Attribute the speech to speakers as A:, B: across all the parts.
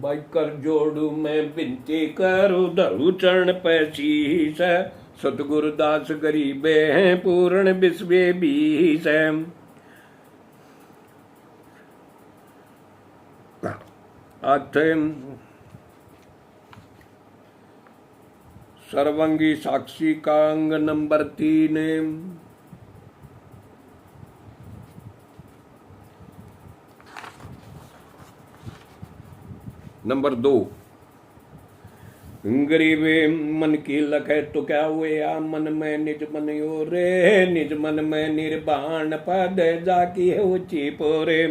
A: भाई कर जोड़ू मैं बिनती करूँ धरू चरण पैसीस। सतगुरुदास गरीबे हैं पूर्ण विश्वे बीस। अथ सर्वंगी साक्षी का अंग नंबर 3। नंबर 2, गरीबे मन की लखे तो क्या हुए आ मन में निज मन यो रे। निज मन में निर्वाण पद जाकी है ऊंची पोरे।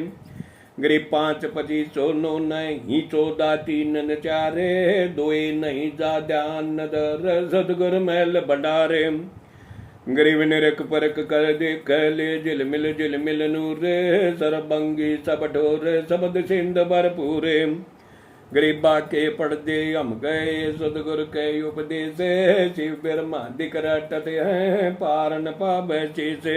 A: गरीब 5 25 सोनो नहीं 14 3 चारे। दोए नहीं जा ध्यान दर सदगुर मैल भंडारे। गरीब निरख परख कर देख ले झिलमिल नूरे। सरबंगी सब ठोर शब्द सिंध भरपूरे। गरीबा के पढ़ते हम गए सदगुरु के उपदेश। शिव ब्रह्मादिक रटत हैं पारन पावे से।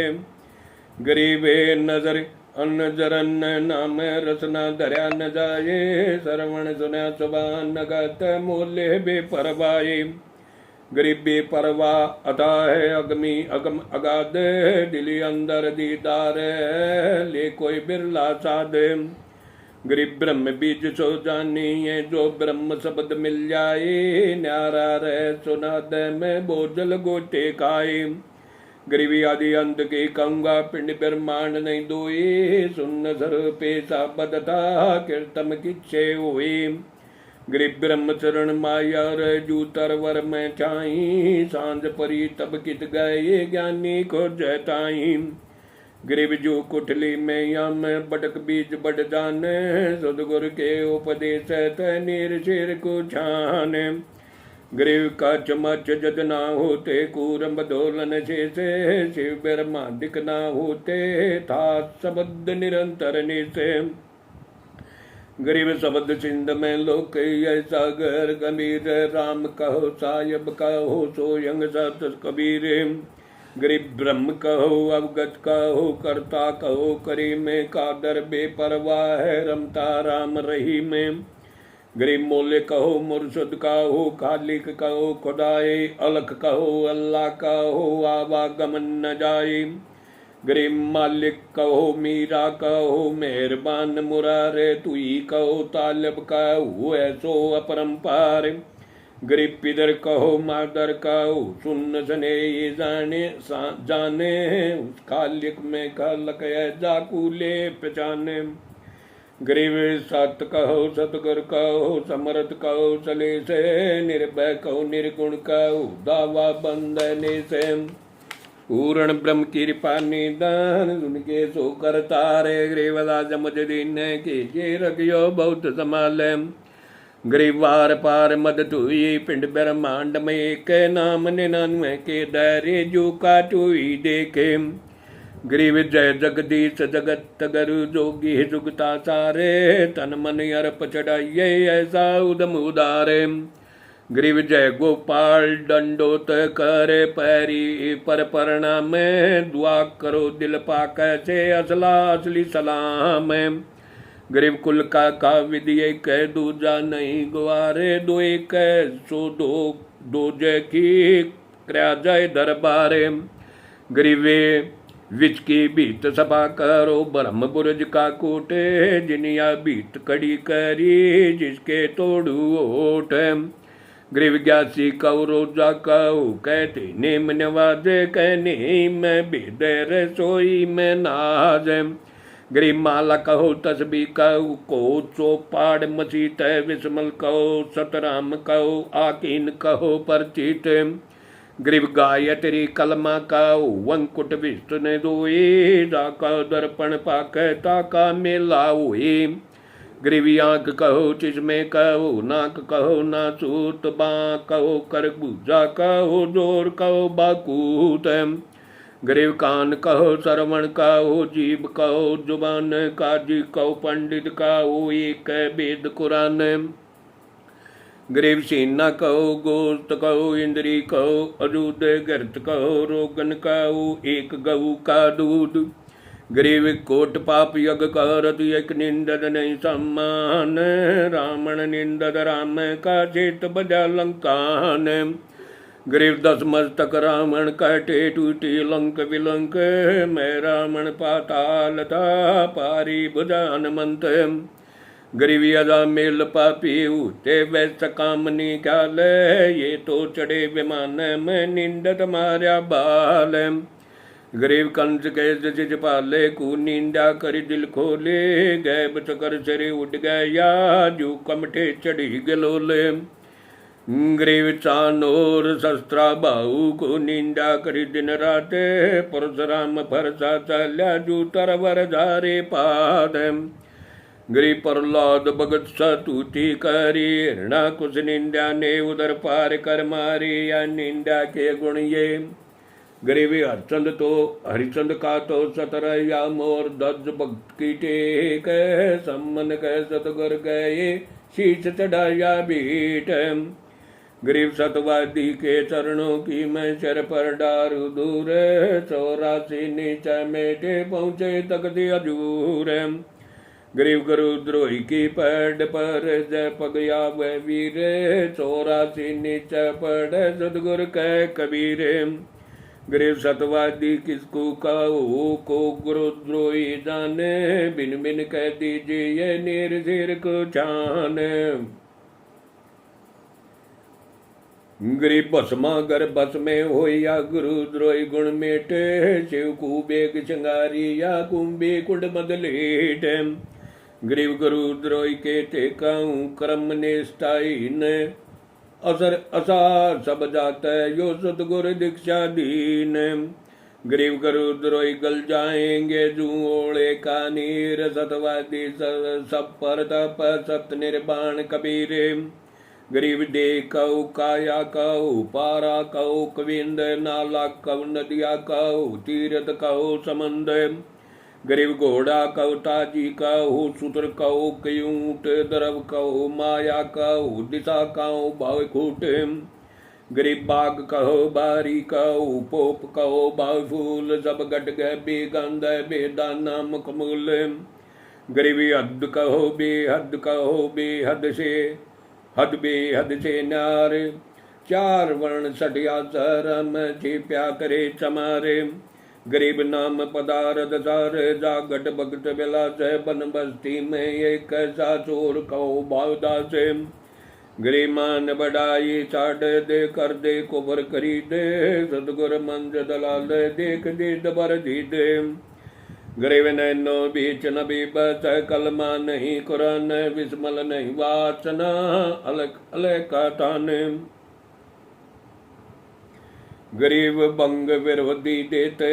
A: गरीबे नजर अन्न जरन नाम रसना धर्या न जाए। श्रवण सुना सुबान नगत मूल्य बेपरवाए। गरीब बेपरवा अता है अगमी अगम अगाध। दिली अंदर दीदार ले कोई बिरला साध। गरीब ब्रह्म बीज सो जानिए जो ब्रह्म शब्द मिल जाए। न्यारा रह सुनाद में बोझल गोटे खाए। गरीबी आदि अंत के कहूँगा पिंड ब्रह्मांड नहीं दोए। सुन्न सर पेशा बदता कीर्तम किच्छे हुए। गरीब ब्रह्म चरण माया रजू तरवर में छाई। सांझ परी तब कित गए ज्ञानी को जताई। गरीब जो कुठली में या में बटक बीज बढ़ जाने। सदगुरु के उपदेश तनीर शेर को छाने। गरीब का चमच जद ना होते कूरम दोलन से। शिव ब्रह्मा दिख ना होते था शब्द निरंतर से। गरीब शब्द सिंध में लोक सागर गंभीर। राम कहो सायब कहो सोयंग सत कबीर। गरीब ब्रह्म कहो अवगत कहो करता कहो करी में कादर बेपरवाह है रमता राम रही में। गरीब मोले कहो मुर्शद कहो खालिक कहो खुदाए। अलख कहो अल्लाह कहो आवागमन न जाए। गरीब मालिक कहो मीरा कहो मेहरबान मुरारे। तू ही कहो तालब कहो ऐसो अपरंपार। गरीब पिदर कहो मादर कहो सुन सने ये जाने। उस खालिक में खालक है जाकूले पहचाने। गरीब सत कहो सतगुर कहो समर्थ कहो सले से। निर्भय कहो निर्गुण कहो दावा बंदने से। पूर्ण ब्रह्म कृपा निदान उनके सो करता रे। गरीबदास मुझ दिन के ये रखियो बहुत संभाले। गरीब वार पार मदद हुई पिंड ब्रह्मांड में एक नाम 99 के दायरे जो काटुई देखे। गरीब जय जगदीश जगत गुरु जोगी जुगता सारे। तन मन अर्प चढ़ाइए ऐसा उदम उदारे। गरीब जय गोपाल दंडोत करे पैरी पर प्रणाम। दुआ करो दिल पाक से असला असली सलाम। गरीब कुल का विधि कह दूजा नहीं गुआरे। दो एक सो दो जय की क्रिया जय दरबारे। गरीबे विच की बीत सभा करो ब्रह्म बुरज का कोटे। जिनिया बीत कड़ी करी जिसके तोड़ू ओट। गरीब ग्यासी कहो रोजा कहो कहते नेम नवाजे। कहने मैं बेदर रसोई में नाज। गरीब माला कहो तस्बी कहो को चौपाड़ मसीत विस्मल कहो। सतराम कहो आकीन कहो परचित। गरीब गायत्री कलमा कहो वंकुट विष्णु दोए। जाका दर्पण पाक ताका मेला हुए। गरीबी आंख कहो चिश्मे कहो नाक कहो नासूत। बाँ कहो करबूजा कहो जोर कहो बाकूत। गरीब कान कहो श्रवण कहो जीभ कहो जुबान। काजी कहो पंडित कहो एक वेद कुरान। गरीब सीना कहो गोस्त कहो इंद्री कहो अजूद गर्त कहो रोगन कहो एक गऊ का दूध। गरीब कोट पाप यज्ञ करत एक निंदत नहीं सम्मान। रावण निंदत राम का चेत बजा लंकान। गरीब 10 मस्तक रावण कटे टूटी लंक विलंक। मैं रावण पाताल था पारी भुजा हनुमंत। गरीब यदा मेल पापी उते वैस कामनी काल। ये तो चढ़े विमान में निंदत मार्या बाल। गरीब कंस के जिज पाले को निंदा कर दिल खोले। गए बचकर चरे उठ गया जू कमठे चढ़ी गलोले। गरीब चानोर शस्त्रा बाहु को निंदा करी दिन रात। परशुराम फरसा चल्या जू तरवर धारे पाद। गरीब प्रहलाद भगत सतुति करी हृणा कुछ निंदा ने उधर पार कर मारी। या निंदा के गुण ये गरीब हरिचंद का तो सतरया मोर दज भक्त की टेक। सम्मन कह सतगुर गए शीश चढ़ाया बीट। गरीब सतवादी के चरणों की मैं शर पर डारू दूर। 84 नीचा मेटे पहुँचे तक दिया दूर। गरीब गुरु द्रोही की पैड पर जय पगया वह वीर। 84 नीचा पढ़ सदगुर कह कबीर। गरीब सतवादी किसको कहो को गुरु द्रोही जाने। बिन बिन कह दीजिए नीर सिर को छान। गरीब भस्मागर बस में हो या गुरु द्रोही गुण मेटे। शिव कुबेग चंगारी या कुंभी कुंड बदलेट। गरीब गुरु द्रोही के टेकाऊं कर्म निष्ठाई न। असर असार सब जाता यो सतगुर दीक्षा दीन। गरीब गुरु द्रोही गल जाएंगे जू ओले का नीर। सतवादी सब पर तप सत निर्वाण कबीरे। गरीब दे कऊ काया कऊ पारा कऊ कविंद। नाला कऊ नदिया कऊ तीरथ कऊ समंद। गरीब घोड़ा कऊ ताजी कऊ सूत्र कऊ कयूट। दरब कऊ माया कऊ दिशा कऊ भावकूट। गरीब बाग कहो बारी कहो पोप कहो भाव फूल। सब गट गए बेगंध बेदाना मुखमूल। गरीबी हद कहो बेहद से हद बेहद से नार। 4 वर्ण सटिया सरम छिप्या करे चमारे। गरीब नाम पदारथ सार जागट भगत विलास। बन बस्ती में एक ऐसा चोर कहो भावदास। गरीब मान बढ़ाई छाड़ दे कर दे कुबर खरीदे। सतगुर मंज दलाल देख दे दबर दे। गरीब नैनो बीच नबी बस कलमा नहीं कुरान। विस्मल नहीं वासना अलग अलग तान। गरीब बंग विरोधी देते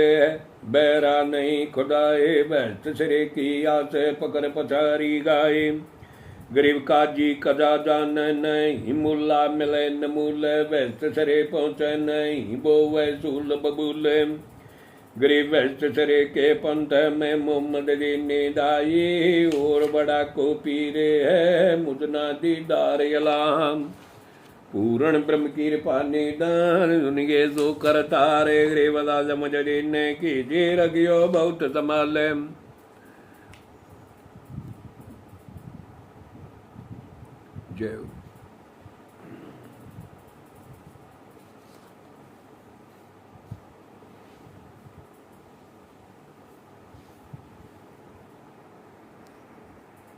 A: बैरा नहीं खुदाए। भैंस सिरे की आस पकड़ पछारी गाए। गरीब काजी कजा जान नहीं मुला मिले न मूल। भैंस सिरे पहुँचे नहीं बो वैसूल बबूल। गरीब वैश्य सरे के पंथ में मोहम्मद दीने दाई। और बड़ा को पीरे है मुझना दीदार यलाम। पूर्ण ब्रह्म की कृपा निदान सुनिए सो कर तारे। गरीबदा समझ दीने कीजिए रखियो बहुत संभाले। जय